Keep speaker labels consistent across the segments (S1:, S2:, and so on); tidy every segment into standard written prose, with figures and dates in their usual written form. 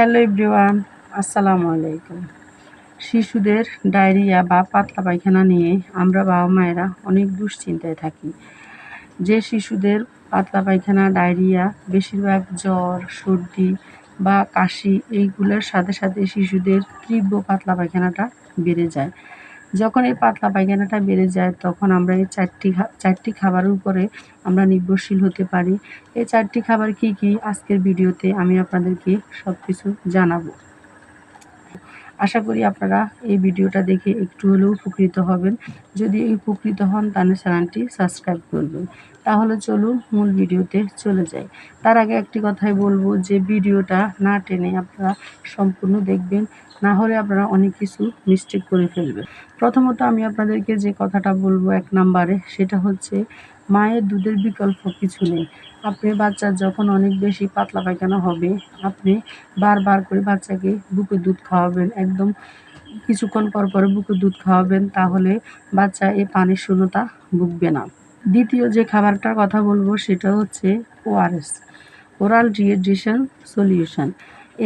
S1: Hello everyone, আসসালামু আলাইকুম। শিশুদের ডায়রিয়া বা পাতলা পায়খানা নিয়ে আমরা বাবা মায়েরা অনেক দুশ্চিন্তায় থাকি। যে শিশুদের পাতলা পায়খানা, ডায়রিয়া, বেশিরভাগ জ্বর, সর্দি বা কাশি এইগুলোর সাথে সাথে শিশুদের তীব্র পাতলা পায়খানাটা বেড়ে যায়। যখন এই পাতলা পায়খানাটা বেড়ে যায় তখন আমরা এই চারটি খাবারের উপরে আমরা নির্ভরশীল হতে পারি। এই চারটি খাবার কি কি আজকের ভিডিওতে আমি আপনাদেরকে সব কিছু জানাবো। আশা করি আপনারা এই ভিডিওটা দেখে একটু হলেও উপকৃত হবেন। যদি উপকৃত হন তাহলে চ্যানেলটি সাবস্ক্রাইব করবেন। তাহলে চলুন মূল ভিডিওতে চলে যাই। তার আগে একটি কথাই বলবো যে ভিডিওটা না টেনে আপনারা সম্পূর্ণ দেখবেন, না হলে আপনারা অনেক কিছু মিস্টেক করে ফেলবেন। প্রথমত আমি আপনাদেরকে যে কথাটা বলবো ১ নাম্বারে, সেটা হচ্ছে মায়ের দুধের বিকল্প কিছু নেই। আপনি বাচ্চার যখন অনেক বেশি পাতলা পায়খানা হবে, আপনি বারবার করে বাচ্চাকে বুকের দুধ খাওয়াবেন, একদম কিছুক্ষণ পর পর বুকের দুধ খাওয়াবেন, তাহলে বাচ্চা এই পানির শূন্যতা ভুগবে না। দ্বিতীয় যে খাবারটার কথা বলবো সেটা হচ্ছে ওআরএস, ওরাল রিহাইড্রেশন সলিউশন।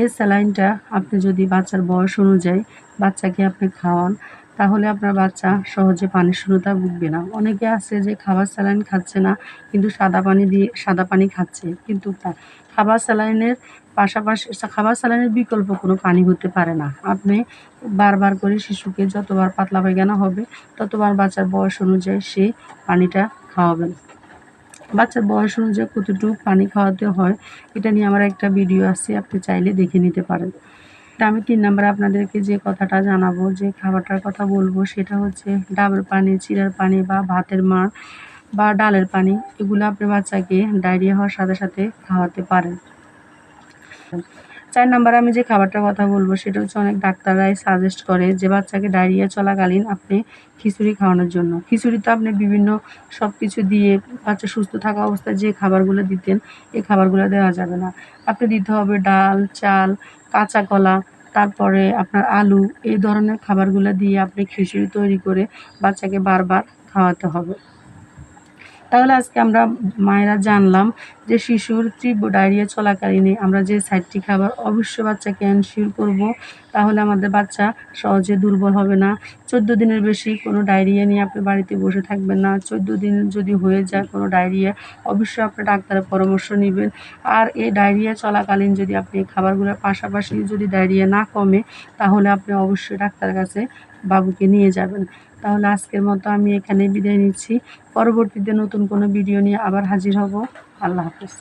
S1: এই স্যালাইনটা আপনি যদি বাচ্চার বয়স অনুযায়ী বাচ্চাকে আপনি খাওয়ান, তাহলে আপনার বাচ্চা সহজে পানির শূন্যতা ভুগবে না। অনেকে আছে যে খাবার স্যালাইন খাচ্ছে না, কিন্তু সাদা পানি খাচ্ছে, কিন্তু খাবার স্যালাইনের পাশাপাশি খাবার স্যালাইনের বিকল্প কোনো পানি হতে পারে না। আপনি বারবার করে শিশুকে যতবার পাতলা পায়খানা হবে ততবার বাচ্চার বয়স অনুযায়ী সেই পানিটা খাওয়াবেন। বাচ্চার বয়স অনুযায়ী কতটুকু পানি খাওয়াতে হয় এটা নিয়ে আমার একটা ভিডিও আছে, আপনি চাইলে দেখে নিতে পারেন। আমি ৩ নাম্বারে আপনাদেরকে যে কথাটা জানাবো, যে খাবারটার কথা বলবো, সেটা হচ্ছে ডাবের পানি, চিড়ার পানি বা ভাতের মাড় বা ডালের পানি। এগুলো আপনি বাচ্চাকে ডায়রিয়া হওয়ার সাথে সাথে খাওয়াতে পারেন। ৪ নাম্বারে আমি যে খাবারটার কথা বলবো সেটা হচ্ছে অনেক ডাক্তাররাই সাজেস্ট করে যে বাচ্চাকে ডায়রিয়া চলাকালীন আপনি খিচুড়ি খাওয়ানোর জন্য। খিচুড়িতে আপনি বিভিন্ন সব কিছু দিয়ে বাচ্চা সুস্থ থাকা অবস্থায় যে খাবারগুলো দিতেন, এই খাবারগুলো দেওয়া যাবে না। আপনি দিতে হবে ডাল, চাল, কাঁচা কলা, তারপরে আপনার আলু, এই ধরনের খাবারগুলো দিয়ে আপনি খিচুড়ি তৈরি করে বাচ্চাকে বারবার খাওয়াতে হবে। তাহলে আজকে আমরা মায়েরা জানলাম যে শিশুর তীব্র ডায়রিয়া চলাকালীন আমরা যে ৪টি খাবার অবশ্যই বাচ্চাকে এনশিওর করব, তাহলে আমাদের বাচ্চা সহজে দুর্বল হবে না। ১৪ দিনের বেশি কোনো ডায়রিয়া নিয়ে আপনি বাড়িতে বসে থাকবেন না। ১৪ দিন যদি হয়ে যায় কোনো ডায়রিয়া, অবশ্যই আপনি ডাক্তারের পরামর্শ নিবেন। আর এই ডায়রিয়া চলাকালীন যদি আপনি খাবারগুলোর পাশাপাশি যদি ডায়রিয়া না কমে, তাহলে আপনি অবশ্যই ডাক্তারের কাছে বাবুকে নিয়ে যাবেন। তাহলে আজকের মতো আমি এখানেই বিদায় নিচ্ছি। পরবর্তীতে নতুন কোনো ভিডিও নিয়ে আবার হাজির হব। আল্লাহ হাফেজ।